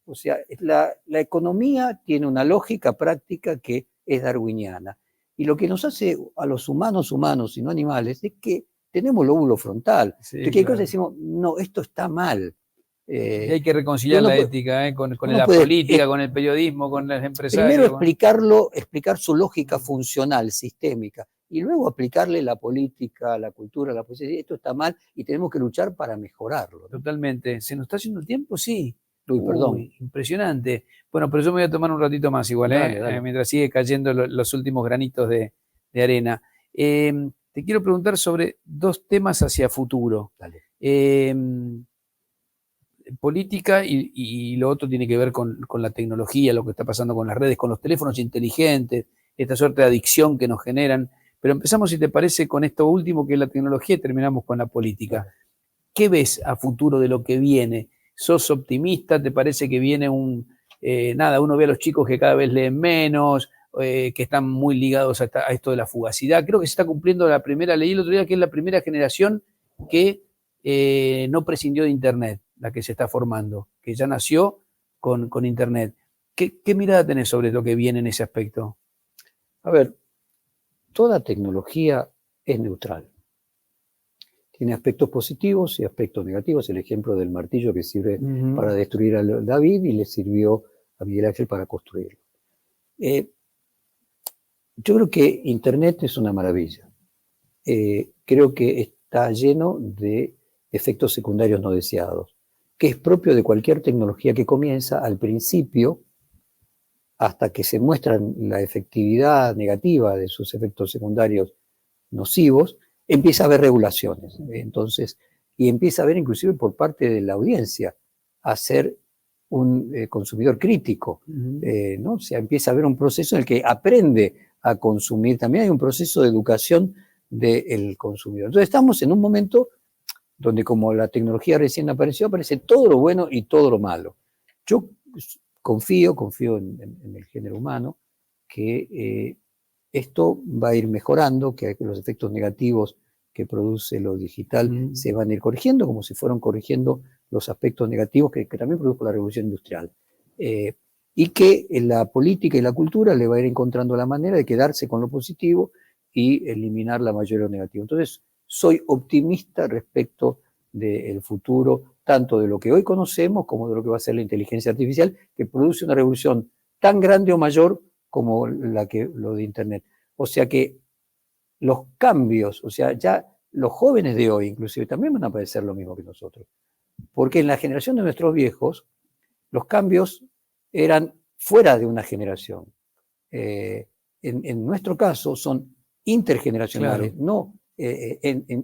[SPEAKER 1] O sea, la economía tiene una lógica práctica que es darwiniana. Y lo que nos hace a los humanos y no animales es que tenemos lóbulo frontal.
[SPEAKER 2] Sí,
[SPEAKER 1] Entonces, ¿qué cosa
[SPEAKER 2] claro.
[SPEAKER 1] decimos? No, esto está mal.
[SPEAKER 2] Y hay que
[SPEAKER 1] Y
[SPEAKER 2] reconciliar
[SPEAKER 1] uno
[SPEAKER 2] la
[SPEAKER 1] puede,
[SPEAKER 2] ética con
[SPEAKER 1] uno
[SPEAKER 2] la
[SPEAKER 1] puede
[SPEAKER 2] política, con el periodismo, con los
[SPEAKER 1] primero
[SPEAKER 2] empresarios.
[SPEAKER 1] explicar su lógica funcional, sistémica, y luego aplicarle la política, la cultura, la poesía. Esto está mal y tenemos que luchar para mejorarlo, ¿no?
[SPEAKER 2] Totalmente. ¿Se nos está haciendo el tiempo? Sí.
[SPEAKER 1] Uy, perdón.
[SPEAKER 2] Impresionante. Bueno, pero yo me voy a tomar un ratito más igual,
[SPEAKER 1] Dale, dale.
[SPEAKER 2] mientras sigue cayendo los últimos granitos de arena. Te quiero preguntar sobre dos temas hacia futuro.
[SPEAKER 1] Dale.
[SPEAKER 2] Política y lo otro tiene que ver con la tecnología, lo que está pasando con las redes, con los teléfonos inteligentes, esta suerte de adicción que nos generan. Pero empezamos, si te parece, con esto último que es la tecnología y terminamos con la política.
[SPEAKER 1] Dale.
[SPEAKER 2] ¿Qué ves a futuro de lo que viene? ¿Sos optimista? ¿Te parece que viene uno ve a los chicos que cada vez leen menos, que están muy ligados a esto de la fugacidad? Creo que se está cumpliendo la primera, leí el otro día que es la primera generación que no prescindió de Internet, la que se está formando, que ya nació con Internet. ¿Qué mirada tenés sobre lo que viene en ese aspecto?
[SPEAKER 1] A ver, toda tecnología es neutral. Tiene aspectos positivos y aspectos negativos. El ejemplo del martillo que sirve para destruir a David y le sirvió a Miguel Ángel para construirlo. Yo creo que Internet es una maravilla. Creo que está lleno de efectos secundarios no deseados, que es propio de cualquier tecnología que comienza al principio, hasta que se muestran la efectividad negativa de sus efectos secundarios nocivos, empieza a haber regulaciones. Entonces, y empieza a haber inclusive por parte de la audiencia a ser un consumidor crítico, ¿no? O sea, empieza a haber un proceso en el que aprende a consumir. También hay un proceso de educación del consumidor. Entonces estamos en un momento donde, como la tecnología recién apareció, aparece todo lo bueno y todo lo malo. Yo confío en el género humano, que esto va a ir mejorando, que los efectos negativos que produce lo digital se van a ir corrigiendo, como si fueron corrigiendo los aspectos negativos que también produjo la revolución industrial. Y que la política y la cultura le va a ir encontrando la manera de quedarse con lo positivo y eliminar la mayoría de lo negativo. Entonces, soy optimista respecto del futuro, tanto de lo que hoy conocemos como de lo que va a ser la inteligencia artificial, que produce una revolución tan grande o mayor como lo de Internet. O sea que los cambios, o sea, ya los jóvenes de hoy inclusive también van a padecer lo mismo que nosotros. Porque en la generación de nuestros viejos, los cambios eran fuera de una generación. En nuestro caso son intergeneracionales, claro, no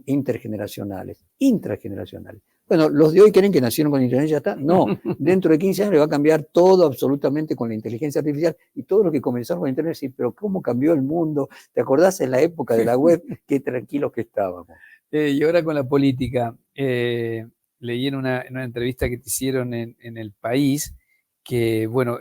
[SPEAKER 1] intergeneracionales, intrageneracionales. Bueno, los de hoy creen que nacieron con Internet y ya está. No, dentro de 15 años le va a cambiar todo absolutamente con la inteligencia artificial y todo lo que comenzaron con Internet. Sí, pero ¿cómo cambió el mundo? ¿Te acordás en la época de la web? Qué tranquilos que estábamos.
[SPEAKER 2] Y ahora con la política, leí en una entrevista que te hicieron en El País, que bueno,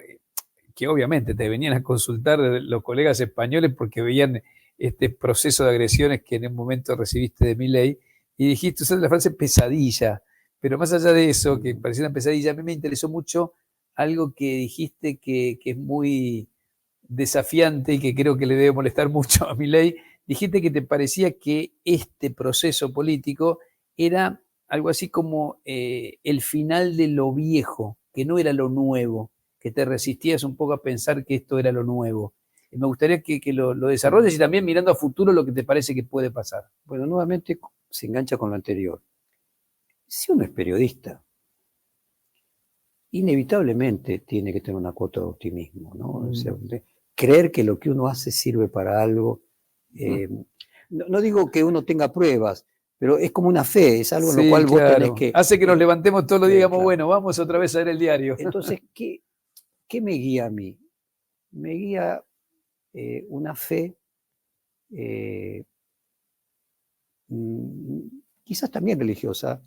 [SPEAKER 2] que obviamente te venían a consultar los colegas españoles porque veían este proceso de agresiones que en un momento recibiste de Milei, y dijiste, usaste la frase pesadilla, pero más allá de eso, que parecía una pesadilla, a mí me interesó mucho algo que dijiste que es muy desafiante y que creo que le debe molestar mucho a Milei, dijiste que te parecía que este proceso político era algo así como el final de lo viejo, que no era lo nuevo, que te resistías un poco a pensar que esto era lo nuevo. Me gustaría que lo desarrolles y también mirando a futuro lo que te parece que puede pasar.
[SPEAKER 1] Bueno, nuevamente se engancha con lo anterior. Si uno es periodista, inevitablemente tiene que tener una cuota de optimismo, ¿no? O sea, creer que lo que uno hace sirve para algo. No digo que uno tenga pruebas, pero es como una fe, es algo en lo cual vos tenés que...
[SPEAKER 2] Hace que nos levantemos todos los días y digamos,
[SPEAKER 1] claro.
[SPEAKER 2] bueno, vamos otra vez a ver el diario.
[SPEAKER 1] Entonces, ¿qué me guía a mí? Me guía una fe, quizás también religiosa,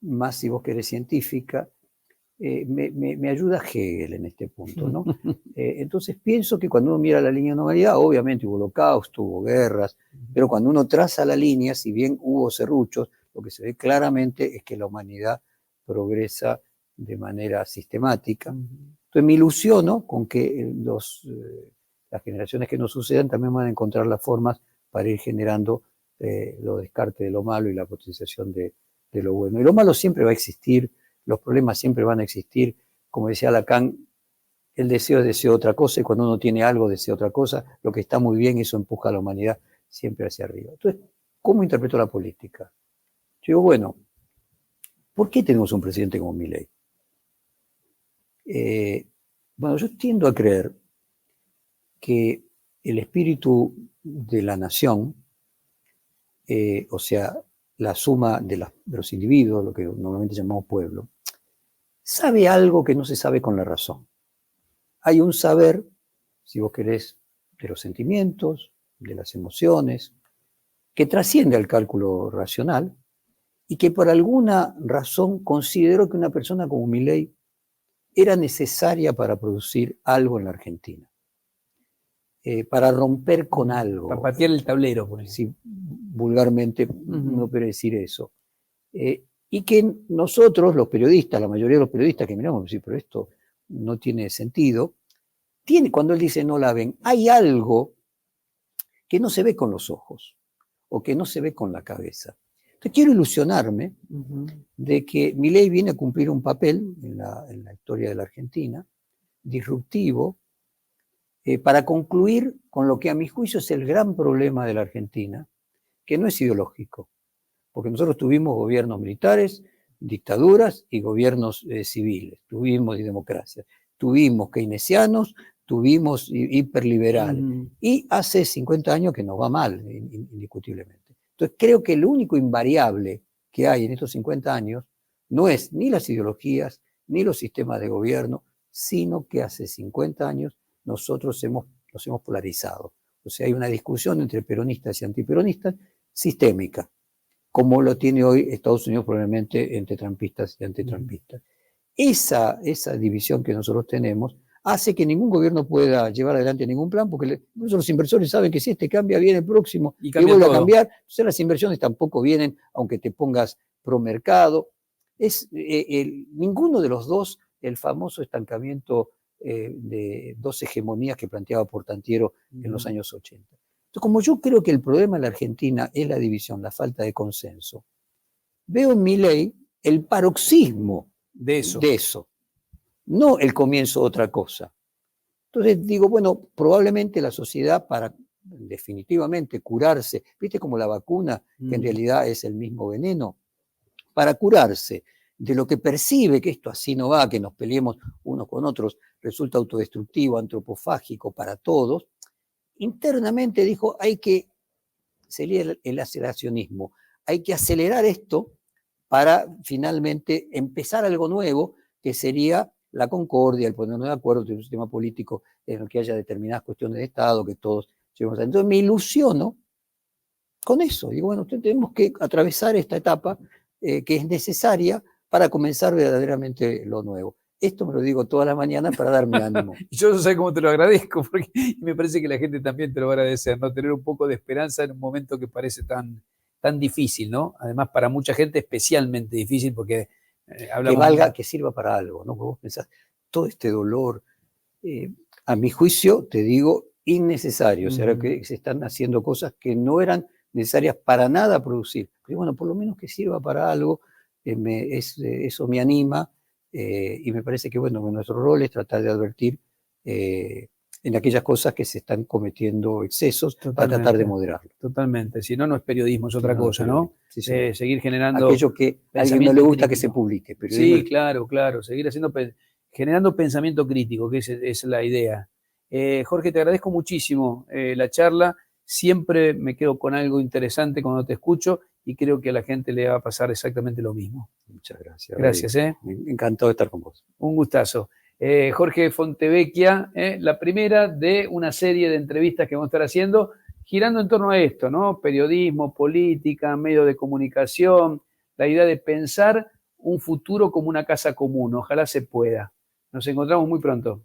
[SPEAKER 1] más si vos querés científica. Me ayuda Hegel en este punto, ¿no? Entonces pienso que cuando uno mira la línea de humanidad, obviamente hubo holocausto, hubo guerras, pero cuando uno traza la línea, si bien hubo serruchos, lo que se ve claramente es que la humanidad progresa de manera sistemática. Entonces me ilusiono con que las generaciones que nos sucedan también van a encontrar las formas para ir generando los descartes de lo malo y la potenciación de lo bueno. Y lo malo siempre va a existir, los problemas siempre van a existir. Como decía Lacan, el deseo es deseo de otra cosa, y cuando uno tiene algo desea otra cosa. Lo que está muy bien, eso empuja a la humanidad siempre hacia arriba. Entonces, ¿cómo interpreto la política? Yo digo, bueno, ¿por qué tenemos un presidente como Milei? Bueno, yo tiendo a creer que el espíritu de la nación, o sea, la suma de los individuos, lo que normalmente llamamos pueblo, sabe algo que no se sabe con la razón. Hay un saber, si vos querés, de los sentimientos, de las emociones, que trasciende al cálculo racional y que por alguna razón consideró que una persona como Milei era necesaria para producir algo en la Argentina, para romper con algo.
[SPEAKER 2] Para patear el tablero, por ejemplo.
[SPEAKER 1] Si vulgarmente uno puede decir eso. Y que nosotros, los periodistas, la mayoría de los periodistas que miramos, decimos, pero esto no tiene sentido, cuando él dice no la ven, hay algo que no se ve con los ojos o que no se ve con la cabeza. Entonces quiero ilusionarme de que Milei viene a cumplir un papel en la historia de la Argentina, disruptivo, para concluir con lo que a mi juicio es el gran problema de la Argentina, que no es ideológico, porque nosotros tuvimos gobiernos militares, dictaduras y gobiernos civiles, tuvimos democracia, tuvimos keynesianos, tuvimos hiperliberales, y hace 50 años que nos va mal, indiscutiblemente. Entonces creo que el único invariable que hay en estos 50 años no es ni las ideologías, ni los sistemas de gobierno, sino que hace 50 años nosotros nos hemos polarizado. O sea, hay una discusión entre peronistas y antiperonistas sistémica, como lo tiene hoy Estados Unidos probablemente entre trampistas y antitrampistas. Esa división que nosotros tenemos hace que ningún gobierno pueda llevar adelante ningún plan, porque los inversores saben que si este cambia, viene el próximo y vuelve a cambiar. Entonces las inversiones tampoco vienen, aunque te pongas pro mercado. Ninguno de los dos, el famoso estancamiento de dos hegemonías que planteaba Portantiero en los años 80. Entonces, como yo creo que el problema en la Argentina es la división, la falta de consenso, veo en Milei el paroxismo de eso, no el comienzo de otra cosa. Entonces digo, bueno, probablemente la sociedad para definitivamente curarse, viste como la vacuna, que en realidad es el mismo veneno, para curarse de lo que percibe que esto así no va, que nos peleemos unos con otros, resulta autodestructivo, antropofágico para todos, internamente dijo, sería el aceleracionismo, hay que acelerar esto para finalmente empezar algo nuevo, que sería la concordia, el ponernos de acuerdo en un sistema político en el que haya determinadas cuestiones de Estado, que todos llevemos a... Entonces me ilusiono con eso. Digo, bueno, tenemos que atravesar esta etapa que es necesaria para comenzar verdaderamente lo nuevo. Esto me lo digo toda la mañana para darme ánimo.
[SPEAKER 2] Yo no sé cómo te lo agradezco, porque me parece que la gente también te lo va a agradecer, ¿no? Tener un poco de esperanza en un momento que parece tan difícil, ¿no? Además, para mucha gente especialmente difícil, porque hablamos...
[SPEAKER 1] Que sirva para algo, ¿no? Vos pensás, todo este dolor, a mi juicio, te digo, innecesarios, o sea, que se están haciendo cosas que no eran necesarias para nada producir. Pero bueno, por lo menos que sirva para algo, eso me anima, y me parece que bueno, que nuestro rol es tratar de advertir en aquellas cosas que se están cometiendo excesos, para tratar de moderarlo.
[SPEAKER 2] Totalmente, si no, no es periodismo, es otra cosa, ¿no?
[SPEAKER 1] Sí, sí.
[SPEAKER 2] Seguir generando
[SPEAKER 1] aquello que a alguien no le gusta que se publique.
[SPEAKER 2] Sí, claro, seguir generando pensamiento crítico, que es la idea. Jorge, te agradezco muchísimo la charla, siempre me quedo con algo interesante cuando te escucho y creo que a la gente le va a pasar exactamente lo mismo.
[SPEAKER 1] Muchas gracias.
[SPEAKER 2] Gracias.
[SPEAKER 1] Me encantó estar con vos.
[SPEAKER 2] Un gustazo. Jorge Fontevecchia, la primera de una serie de entrevistas que vamos a estar haciendo girando en torno a esto, ¿no? Periodismo, política, medios de comunicación, la idea de pensar un futuro como una casa común. Ojalá se pueda. Nos encontramos muy pronto.